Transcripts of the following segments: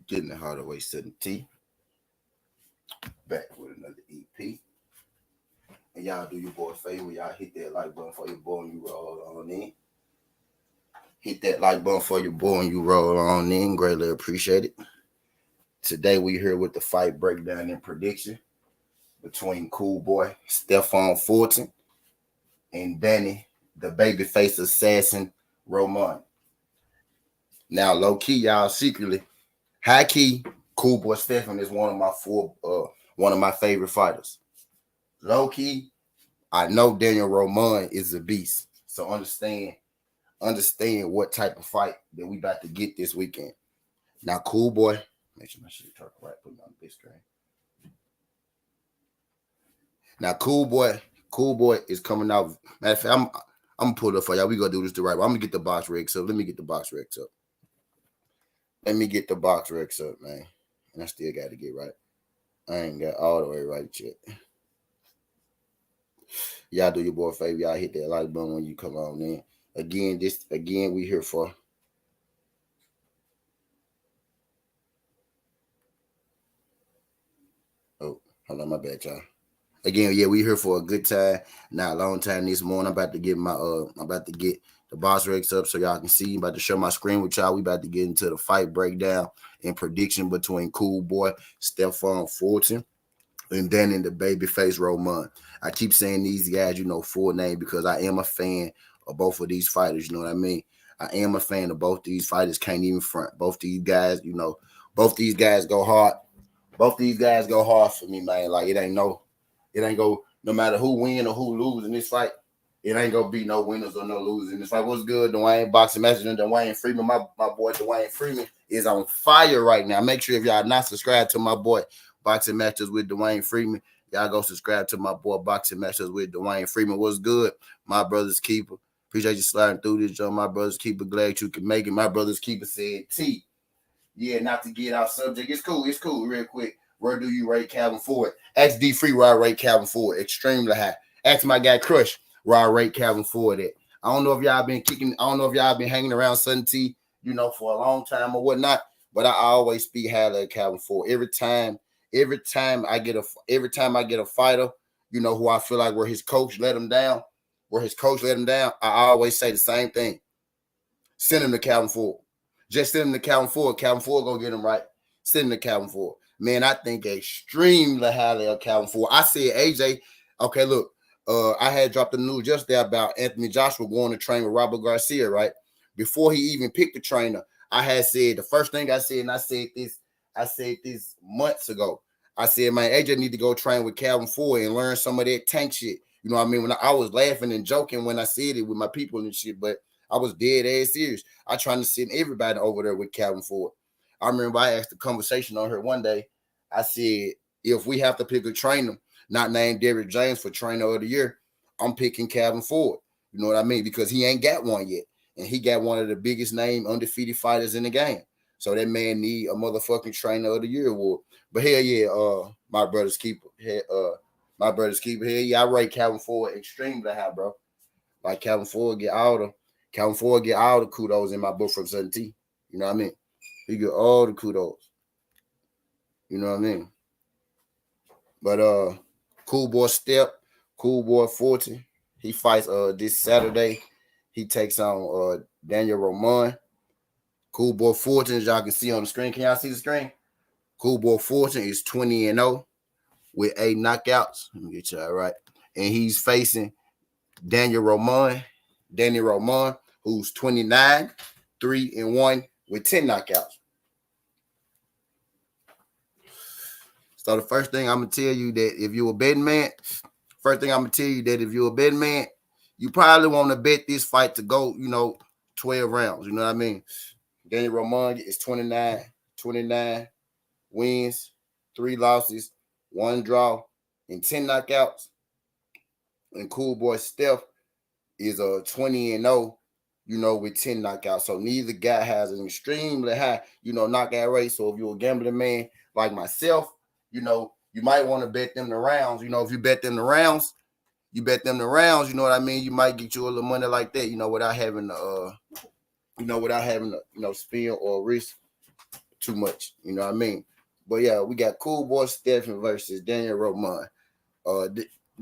Getting the hard away 7T. Back with another EP. And y'all do your boy a favor. Y'all hit that like button for your boy and you roll on in. Hit that like button for your boy and you roll on in. Greatly appreciate it. Today we here with the fight breakdown and prediction between Cool Boy, Fulton, and Danny, the babyface assassin, Roman. Now, low key, y'all secretly, high key, Cool Boy Stefan is one of my favorite fighters. Low key, I know Daniel Roman is a beast. So understand what type of fight that we about to get this weekend. Now, Cool Boy, make sure my shit turn right, put it on the big screen. Now, Cool Boy is coming out. Matter of fact, I'm gonna pull it up for y'all. We gonna do this the right way. I'm gonna get the box rigs up. Let me get the box rigs up. Man. And I still got to get right. I ain't got all the way right yet. Y'all do your boy a favor. Y'all hit that like button when you come on in. Again, we here for. Oh, hold on, my bad, y'all. Again, yeah, we here for a good time. Not a long time this morning. I'm about to get the box rigs up so y'all can see. I'm about to share my screen with y'all. We about to get into the fight breakdown and prediction between Cool Boy, Fulton, and then in the babyface Roman. I keep saying these guys, full name because I am a fan of both of these fighters. You know what I mean? I am a fan of both these fighters. Can't even front. Both these guys, both these guys go hard. Both these guys go hard for me, man. Like it ain't no matter who win or who lose in this fight. It ain't gonna be no winners or no losers in this fight. What's good, Dwayne? Boxing Master and Dwayne Freeman. My boy Dwayne Freeman is on fire right now. Make sure if y'all not subscribed to my boy Boxing Masters with Dwayne Freeman, y'all go subscribe to my boy Boxing Masters with Dwayne Freeman. What's good, my brother's keeper? Appreciate you sliding through this, Joe. My brother's keeper, glad you can make it. My brother's keeper said T. Yeah, not to get out subject. It's cool. Real quick. Where do you rate Calvin Ford? Ask D Free where I rate Calvin Ford. Extremely high. Ask my guy Crush where I rate Calvin Ford at. I don't know if y'all been hanging around Sun T, for a long time or whatnot, but I always speak highly of Calvin Ford. Every time I get a fighter, who I feel like where his coach let him down, I always say the same thing. Send him to Calvin Ford. Just send him to Calvin Ford. Calvin Ford gonna get him right. Send him to Calvin Ford. Man, I think extremely highly of Calvin Ford. I said AJ. Okay, look. I had dropped the news yesterday about Anthony Joshua going to train with Robert Garcia, right? Before he even picked the trainer, I had said the first thing I said, and I said this months ago. I said, man, AJ need to go train with Calvin Ford and learn some of that tank shit. You know what I mean? When I was laughing and joking when I said it with my people and shit, but I was dead ass serious. I trying to send everybody over there with Calvin Ford. I remember I asked the conversation on her one day. I said, if we have to pick a trainer, not named Derrick James for trainer of the year, I'm picking Calvin Ford. You know what I mean? Because he ain't got one yet. And he got one of the biggest name undefeated fighters in the game. So that man need a motherfucking trainer of the year award. But hell yeah, my brother's keeper. Hell yeah, I rate Calvin Ford extremely high, bro. Like Calvin Ford get all the kudos in my book from 17. You know what I mean? He get all the kudos. You know what I mean? But Cool Boy Fulton, he fights this Saturday. He takes on Daniel Roman. Cool Boy Fulton, as y'all can see on the screen. Can y'all see the screen? Cool Boy Fulton is 20-0 with 8 knockouts. Let me get y'all right. And he's facing Daniel Roman, who's 29, 3-1 with 10 knockouts. So the first thing I'm gonna tell you that if you're a betting man, you probably want to bet this fight to go, 12 rounds. You know what I mean? Daniel Roman is 29 wins, 3 losses, 1 draw, and 10 knockouts. And Cool Boy Steph is 20-0, with 10 knockouts. So neither guy has an extremely high, knockout rate. So if you're a gambling man like myself, you might want to bet them the rounds. If you bet them the rounds, you know what I mean? You might get you a little money like that, without having to spin or risk too much. You know what I mean? But yeah, we got Cool Boy Stephen versus Daniel Roman.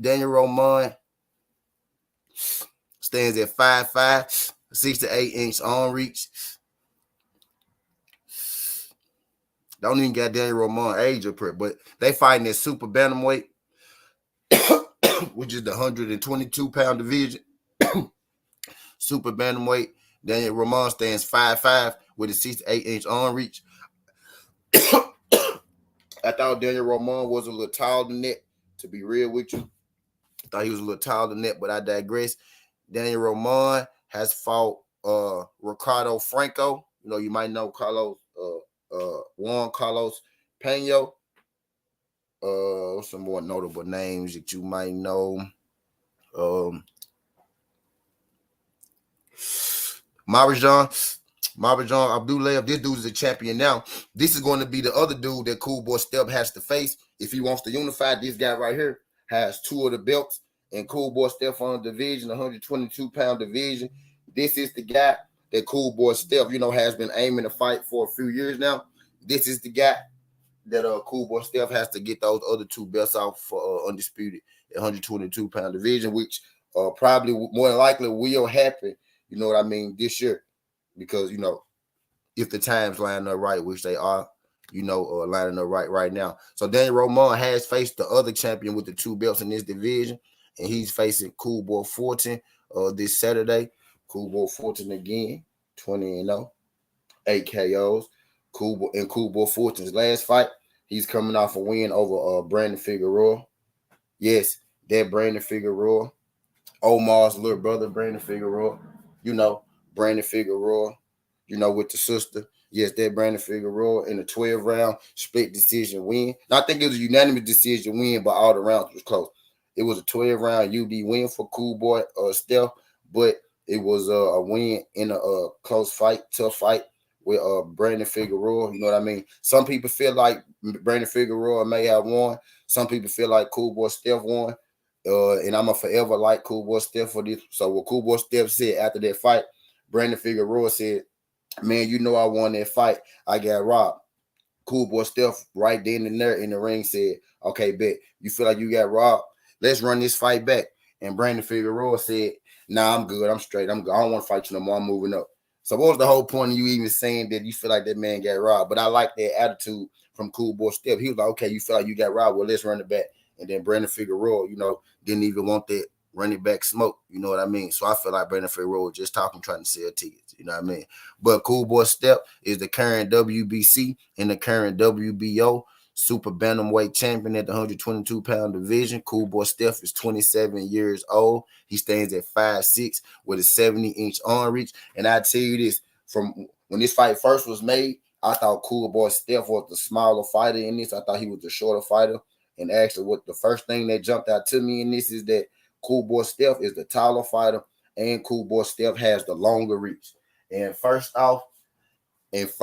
Daniel Roman stands at 5'5", 6 to 8 inch arm reach. Don't even got Daniel Roman age up here, but they fighting at super bantamweight, which is the 122-pound division. Super bantamweight. Daniel Roman stands 5'5" with a 6 to 8 inch arm reach. I thought Daniel Roman was a little taller than that, to be real with you. I thought he was a little taller than that, but I digress. Daniel Roman has fought Ricardo Franco. You know, you might know Juan Carlos Peno. Some more notable names that you might know. Marjan Abdulayev. This dude is a champion now. This is going to be the other dude that Cool Boy Step has to face if he wants to unify. This guy right here has 2 of the belts, and Cool Boy Step on the division, 122-pound division. This is the guy that Cool Boy Step, has been aiming to fight for a few years now. This is the guy that Cool Boy Steph has to get those other 2 belts off for undisputed 122-pound division, which probably more than likely will happen, you know what I mean, this year. Because, if the times line up right, which they are, lining up right now. So Daniel Roman has faced the other champion with the 2 belts in this division, and he's facing Cool Boy Fulton this Saturday. Cool Boy Fulton again, 20-0, 8 KOs. Cool Boy Fulton's last fight, he's coming off a win over Brandon Figueroa. Yes, that Brandon Figueroa, Omar's little brother, Brandon Figueroa. Brandon Figueroa, with the sister. Yes, that Brandon Figueroa in a 12-round split decision win. Now, I think it was a unanimous decision win, but all the rounds was close. It was a 12-round UD win for Cool Boy Steph, but it was a win in a close fight, tough fight with Brandon Figueroa. You know what I mean? Some people feel like Brandon Figueroa may have won. Some people feel like Cool Boy Steph won. And I'm going to forever like Cool Boy Steph for this. So what Cool Boy Steph said after that fight, Brandon Figueroa said, man, I won that fight. I got robbed. Cool Boy Steph right then and there in the ring said, okay, bet. You feel like you got robbed? Let's run this fight back. And Brandon Figueroa said, nah, I'm good. I'm straight. I'm good. I don't want to fight you no more. I'm moving up. So what was the whole point of you even saying that you feel like that man got robbed? But I like that attitude from Cool Boy Steph. He was like, okay, you feel like you got robbed. Well, let's run it back. And then Brandon Figueroa, didn't even want that running back smoke. You know what I mean? So I feel like Brandon Figueroa was just talking, trying to sell tickets. You know what I mean? But Cool Boy Steph is the current WBC and the current WBO super bantamweight champion at the 122-pound division. Cool Boy Steph is 27 years old. He stands at 5'6" with a 70-inch arm reach. And I tell you this, from when this fight first was made, I thought Cool Boy Steph was the smaller fighter in this. I thought he was the shorter fighter. And actually, what the first thing that jumped out to me in this is that Cool Boy Steph is the taller fighter, and Cool Boy Steph has the longer reach. And first off, if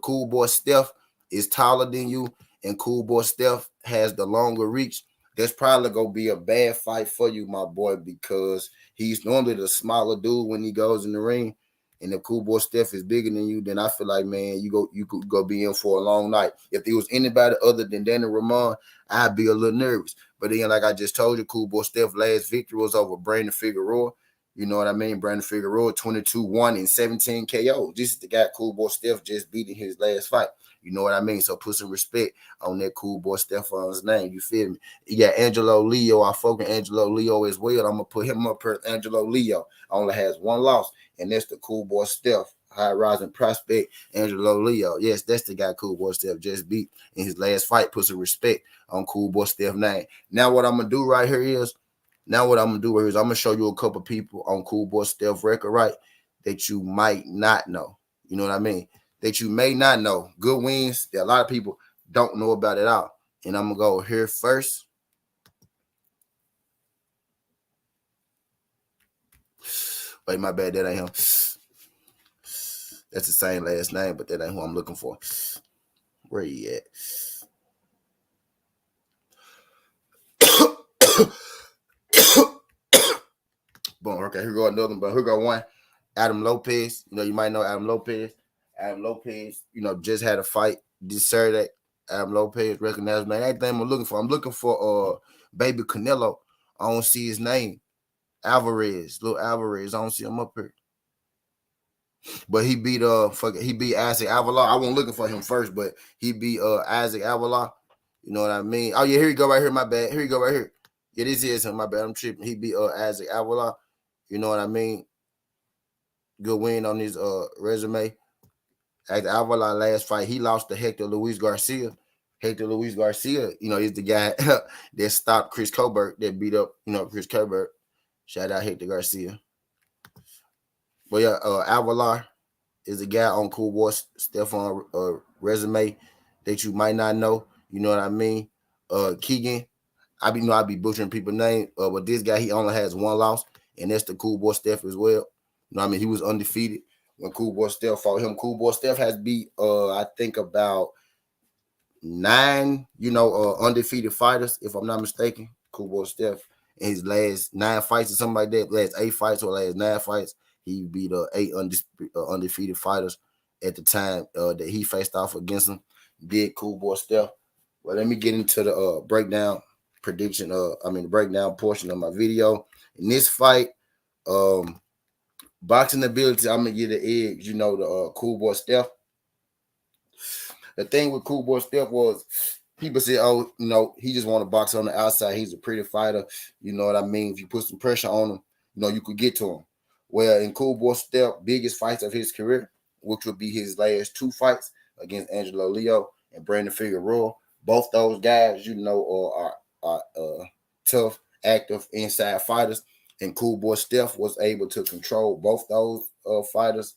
Cool Boy Steph is taller than you and Cool Boy Steph has the longer reach, that's probably going to be a bad fight for you, my boy, because he's normally the smaller dude when he goes in the ring. And if Cool Boy Steph is bigger than you, then I feel like, man, you could go be in for a long night. If there was anybody other than Daniel Roman, I'd be a little nervous. But then, like I just told you, Cool Boy Steph's last victory was over Brandon Figueroa. You know what I mean? Brandon Figueroa, 22-1 and 17 KO. This is the guy Cool Boy Steph just beat in his last fight. You know what I mean? So put some respect on that Cool Boy Stephan's name. You feel me? You got Angelo Leo. I fuck with Angelo Leo as well. I'm going to put him up here. Angelo Leo only has one loss, and that's the Cool Boy Steph, high rising prospect, Angelo Leo. Yes, that's the guy Cool Boy Steph just beat in his last fight. Put some respect on Cool Boy Steph's name. Now what I'm going to do right here is, I'm going to show you a couple people on Cool Boy Steph record, right, that you might not know. You know what I mean? That you may not know. Good wins that a lot of people don't know about at all. And I'm going to go here first. Wait, my bad. That ain't him. That's the same last name, but that ain't who I'm looking for. Where he at? Boom. Okay, here go another one. But here go one. Adam Lopez. You might know Adam Lopez. Adam Lopez, just had a fight this Saturday. Adam Lopez, recognized name. Everything I'm looking for. I'm looking for baby Canelo. I don't see his name. Alvarez, little Alvarez. I don't see him up here. But he beat Isaac Avalar. I wasn't looking for him first, but he beat Isaac Avalar. You know what I mean? Oh yeah, here you go right here. My bad. Here you go right here. Yeah, this is him. My bad. I'm tripping. He beat Isaac Avalar. You know what I mean? Good win on his resume. After Avalar last fight, he lost to Hector Luis Garcia. Hector Luis Garcia, is the guy that stopped Chris Colbert, that beat up, Chris Colbert. Shout out Hector Garcia. But yeah, Avalar is a guy on Cool Boy Stefan resume that you might not know. You know what I mean? Keegan, I be butchering people's name, but this guy, he only has one loss, and that's the Cool Boy Steph as well. You know what I mean? He was undefeated when Cool Boy Steph fought him. Cool Boy Steph has beat I think about 9, undefeated fighters, if I'm not mistaken. Cool Boy Steph in his last 9 fights or something like that, last 8 fights or last 9 fights, he beat 8 undefeated fighters at the time that he faced off against him. Did Cool Boy Steph. Well, let me get into the breakdown prediction. The breakdown portion of my video. In this fight, boxing ability, I'm gonna give the edge. The Cool Boy Steph. The thing with Cool Boy Steph was people say, oh, he just want to box on the outside. He's a pretty fighter. You know what I mean? If you put some pressure on him, you could get to him. Well, in Cool Boy Steph, biggest fights of his career, which would be his last 2 fights against Angelo Leo and Brandon Figueroa. Both those guys, are tough, active, inside fighters. And Cool Boy Steph was able to control both those fighters,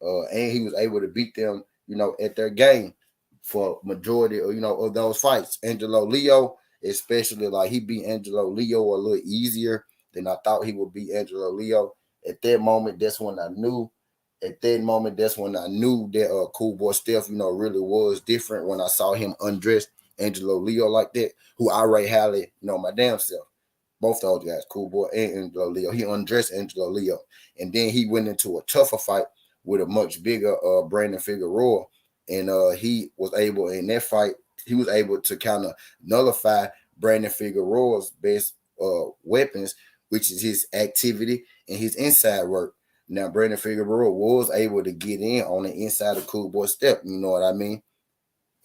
and he was able to beat them, at their game for majority of those fights. Angelo Leo, especially, like, he beat Angelo Leo a little easier than I thought he would beat Angelo Leo. At that moment, that's when I knew. That Cool Boy Steph, really was different when I saw him undress Angelo Leo like that, who I rate highly, my damn self. Both those guys, Cool Boy and Angelo Leo. He undressed Angelo Leo. And then he went into a tougher fight with a much bigger Brandon Figueroa. And he was able, in that fight, to kind of nullify Brandon Figueroa's best weapons, which is his activity and his inside work. Now, Brandon Figueroa was able to get in on the inside of Cool Boy Steph. You know what I mean?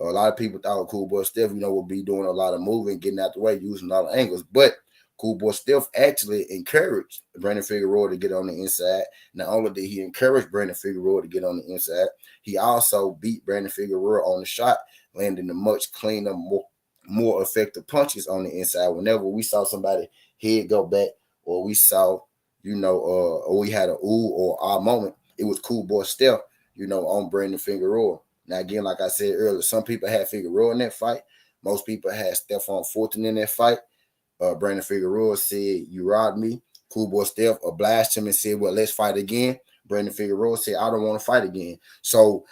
A lot of people thought Cool Boy Steph, would be doing a lot of moving, getting out the way, using a lot of angles. But Cool Boy Steph actually encouraged Brandon Figueroa to get on the inside. Not only did he encourage Brandon Figueroa to get on the inside, he also beat Brandon Figueroa on the shot, landing the much cleaner, more effective punches on the inside. Whenever we saw somebody head go back, or we saw, or we had a ooh or ah moment, it was Cool Boy Steph, on Brandon Figueroa. Now, again, like I said earlier, some people had Figueroa in that fight. Most people had Stephon Fulton in that fight. Brandon Figueroa said, "You robbed me." Cool Boy Steph obliged him and said, "Well, let's fight again." Brandon Figueroa said, "I don't want to fight again." So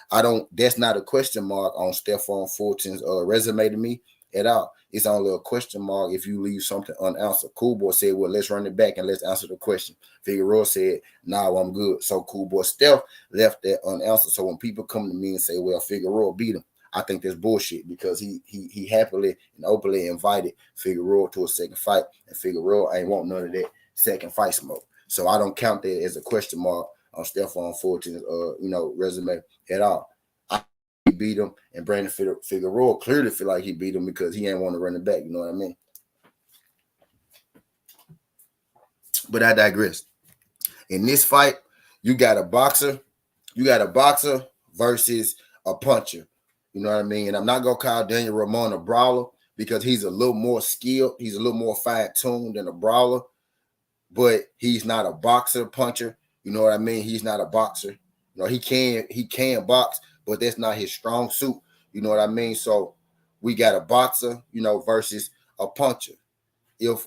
that's not a question mark on Stephon Fulton's resume to me at all. It's only a question mark if you leave something unanswered. Cool Boy said, "Well, let's run it back and let's answer the question." Figueroa said, "No, I'm good." So Cool Boy Steph left that unanswered. So when people come to me and say, "Well, Figueroa beat him," I think that's bullshit, because he happily and openly invited Figueroa to a second fight, and Figueroa ain't want none of that second fight smoke. So I don't count that as a question mark on Stephon Fulton's resume at all. He beat him, and Brandon Figueroa clearly feel like he beat him because he ain't want to run it back. You know what I mean? But I digress. In this fight, you got a boxer versus a puncher. You know what I mean? And I'm not gonna call Daniel Ramon a brawler because he's a little more skilled. He's a little more fine-tuned than a brawler, but he's not a boxer puncher. You know what I mean? He's not a boxer. He can box, but that's not his strong suit. You know what I mean? So we got a boxer, versus a puncher. If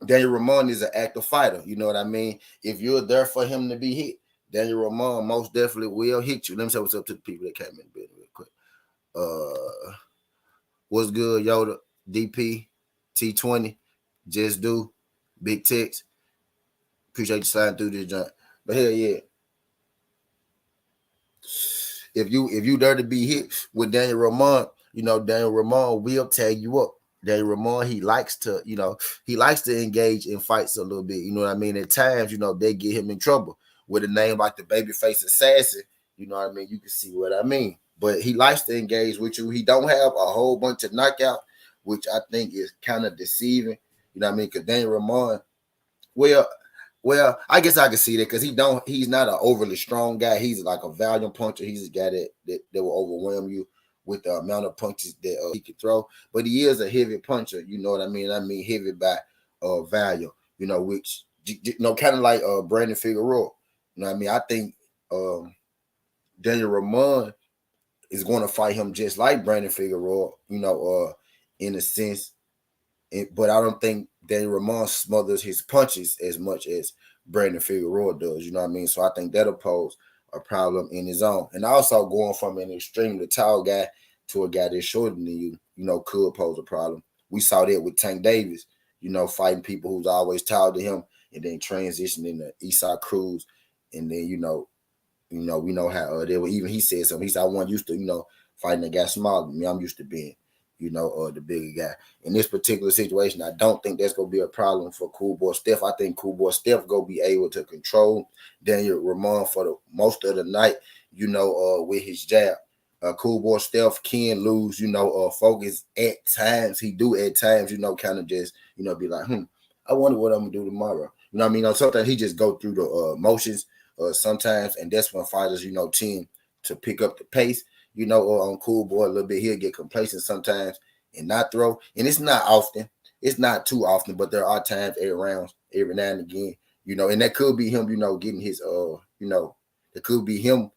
Daniel Ramon is an active fighter, you know what I mean? If you're there for him to be hit, Daniel Ramon most definitely will hit you. Let me say what's up to the people that came in the building real quick. What's good, Yoda, DP, T20, Just Do, Big Tex. Appreciate you sliding through this joint. But hell yeah. if you dare to be hit with Daniel Ramon, Daniel Ramon will tag you up. Daniel Ramon, he likes to engage in fights a little bit. You know what I mean? At times, they get him in trouble with a name like the Babyface Assassin. You know what I mean? You can see what I mean. But he likes to engage with you. He don't have a whole bunch of knockout, which I think is kind of deceiving. You know what I mean? Because Daniel Ramon, well, I guess I can see that because he's not an overly strong guy. He's like a volume puncher. He's a guy that will overwhelm you with the amount of punches that he can throw. But he is a heavy puncher. You know what I mean? I mean heavy by value. Which kind of like Brandon Figueroa. You know what I mean? I think Daniel Ramon is going to fight him just like Brandon Figueroa. In a sense. But I don't think Daniel Ramon smothers his punches as much as Brandon Figueroa does. You know what I mean? So I think that'll pose a problem in his own. And also going from an extremely tall guy to a guy that's shorter than you, could pose a problem. We saw that with Tank Davis, fighting people who's always taller than him and then transitioning to Esau Cruz. And then, we know how they were, even he said something. He said, I wasn't used to, fighting a guy smaller than me. I'm used to being the bigger guy. In this particular situation, I don't think that's going to be a problem for Cool Boy Steph. I think Cool Boy Steph going to be able to control Daniel Ramon for the most of the night, with his jab. Cool Boy Steph can lose, focus at times. He do at times, kind of just, be like, I wonder what I'm going to do tomorrow. You know what I mean? Sometimes he just go through the motions sometimes, and that's when fighters, tend to pick up the pace. On Cool Boy a little bit, he'll get complacent sometimes and not throw. And it's not often. It's not too often, but there are times, every now and again, and that could be him, getting his, it could be him,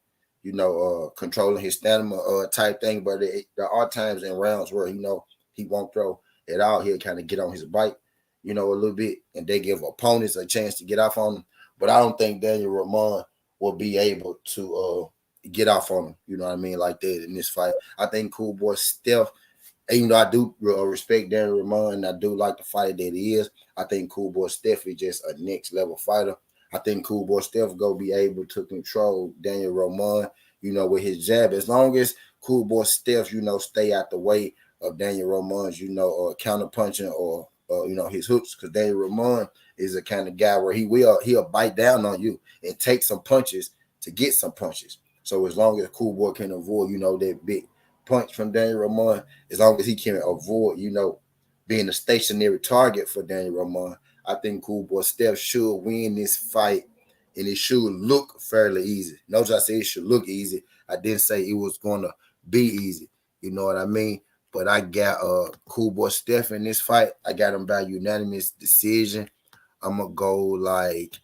controlling his stamina type thing. But there are times in rounds where, he won't throw at all. He'll kind of get on his bike, a little bit, and they give opponents a chance to get off on him. But I don't think Daniel Ramon will be able to get off on him, you know what I mean, like that in this fight. I think Cool Boy Steph, even though I do respect Daniel Ramon and I do like the fighter that he is, I think Cool Boy Steph is just a next level fighter. I think Cool Boy Steph go be able to control Daniel Ramon, with his jab. As long as Cool Boy Steph, stay out the way of Daniel Ramon's, counter punching or his hooks, because Daniel Ramon is a kind of guy where he'll bite down on you and take some punches to get some punches. So as long as Cool Boy can avoid, that big punch from Daniel Ramon, as long as he can avoid, being a stationary target for Daniel Ramon, I think Cool Boy Steph should win this fight, and it should look fairly easy. Notice I said it should look easy. I didn't say it was going to be easy. You know what I mean? But I got Cool Boy Steph in this fight. I got him by unanimous decision. I'm going to go like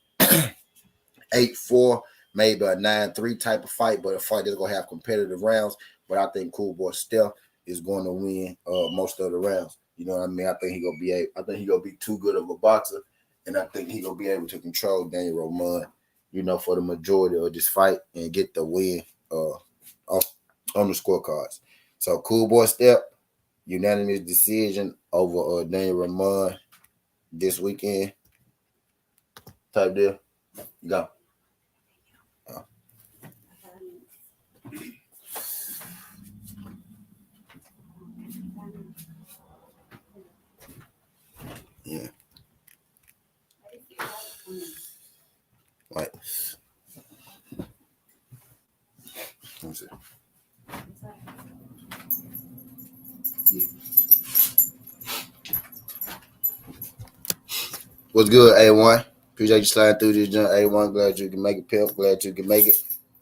8-4. Maybe a 9-3 type of fight, but a fight that's gonna have competitive rounds. But I think Cool Boy Steph is going to win most of the rounds. You know what I mean? I think he gonna be too good of a boxer, and I think he gonna be able to control Daniel Ramon, for the majority of this fight and get the win on the scorecards. So Cool Boy Steph, unanimous decision over Daniel Ramon this weekend. Type deal. You go. Yeah. Right. Let me see. Yeah. What's good, A1? Appreciate you sliding through this jump, A1. Glad you can make it, Pimp. Glad you can make it.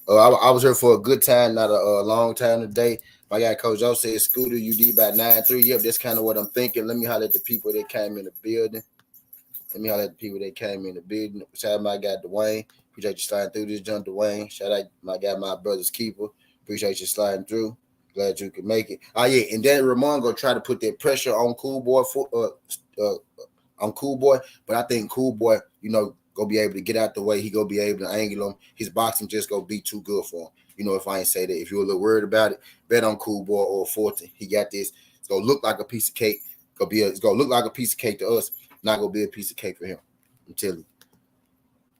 I was here for a good time, not a long time today. My guy Coach Joe said, Scooter, you did about 9-3. Yep, that's kind of what I'm thinking. Let me holler at the people that came in the building. Shout out my guy Dwayne. Appreciate you sliding through this jump, Dwayne. Shout out my guy, my brother's keeper. Appreciate you sliding through. Glad you could make it. Oh yeah, and then Ramon gonna try to put that pressure on Cool Boy but I think Cool Boy, gonna be able to get out the way. He gonna be able to angle him. His boxing just gonna be too good for him. If I ain't say that, if you're a little worried about it, bet on Cool Boy or Fulton. He got this. It's gonna look like a piece of cake. It's gonna look like a piece of cake to us. Not gonna be a piece of cake for him. I'm telling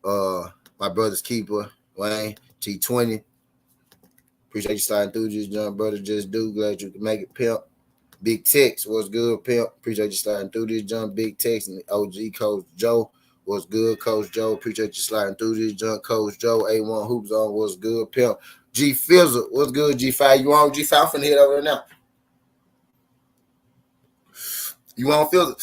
you. My brother's keeper, Wayne, T20. Appreciate you sliding through this, young brother. Just do. Glad you can make it, pimp. Big Tex, what's good, pimp? Appreciate you sliding through this, jump. Big Tex and OG Coach Joe, what's good, Coach Joe? Appreciate you sliding through this, jump. Coach Joe, A1 Hoops on, what's good, pimp? G Fizzle, what's good, G5? You on G5? I'm finna head over there now. You on Fizzle?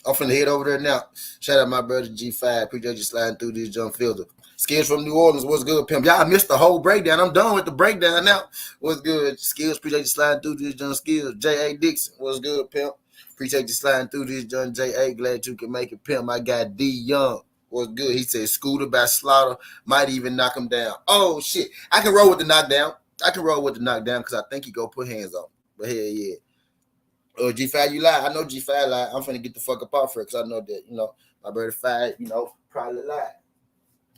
I'm finna head over there now. Shout out my brother G5. Appreciate you sliding through this, jump. Fizzle. Skills from New Orleans, what's good, pimp? Y'all missed the whole breakdown. I'm done with the breakdown now. What's good? Skills, appreciate you sliding through this, John. Skills. J.A. Dixon, what's good, pimp? Appreciate you sliding through this, John. J.A. Glad you can make it, pimp. My guy D. Young, what's good? He said Scooter by Slaughter might even knock him down. Oh, shit. I can roll with the knockdown. Because I think he go put hands on him. But hell yeah. G5, you lie. I know G5 lie. I'm finna get the fuck up off her because I know that, my brother 5, probably lie.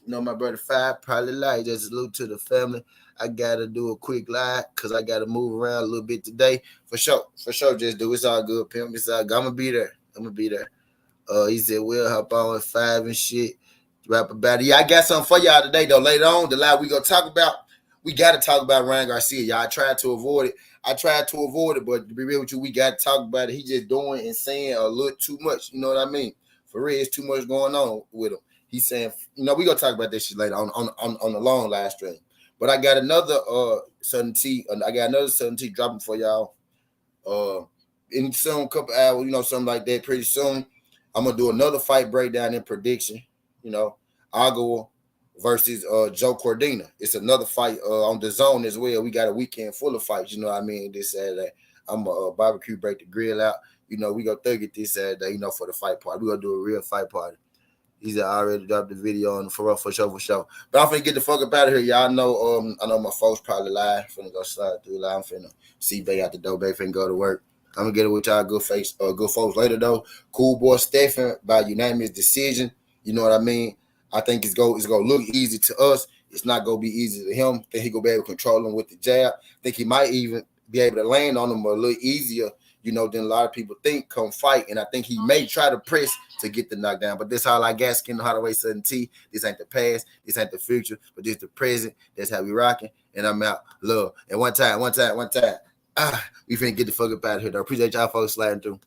My brother 5 probably lie. Just salute to the family. I gotta do a quick lie because I gotta move around a little bit today. For sure. Just do. It's all good, pimp. It's all good. I'm gonna be there. He said we'll hop on at 5 and shit. Rap about it. Yeah, I got something for y'all today though. Later on, the lie we gonna talk about. We gotta talk about Ryan Garcia, y'all. I tried to avoid it, but to be real with you, we gotta talk about it. He just doing and saying a little too much. You know what I mean? For real, it's too much going on with him. He's saying, we gonna talk about this shit later on the long live stream. But I got another Southern T. I got another Southern T dropping for y'all. In soon, couple hours, something like that. Pretty soon, I'm gonna do another fight breakdown and prediction. Agua versus Joe Cordina. It's another fight on the zone as well. We got a weekend full of fights. You know what I mean? This Saturday, I'm gonna barbecue, break the grill out. We go thug it this Saturday. For the fight party. We gonna do a real fight party. He's already dropped the video on for sure. But I'm finna get the fuck up out of here. Y'all know, I know my folks probably lie. Finna go slide through live. I'm finna see Bay out the door. Bay finna go to work. I'm gonna get it with y'all good folks later though. Cool boy Stephen by unanimous decision. You know what I mean? I think it's gonna look easy to us. It's not gonna be easy to him. I think he gonna be able to control him with the jab. I think he might even be able to land on him a little easier, than a lot of people think come fight. And I think he may try to press to get the knockdown. But this all I got, Skin Hardaway Southern T. This ain't the past. This ain't the future. But this the present. That's how we rocking. And I'm out. Love. And one time. We finna get the fuck up out of here, though. Appreciate y'all folks sliding through.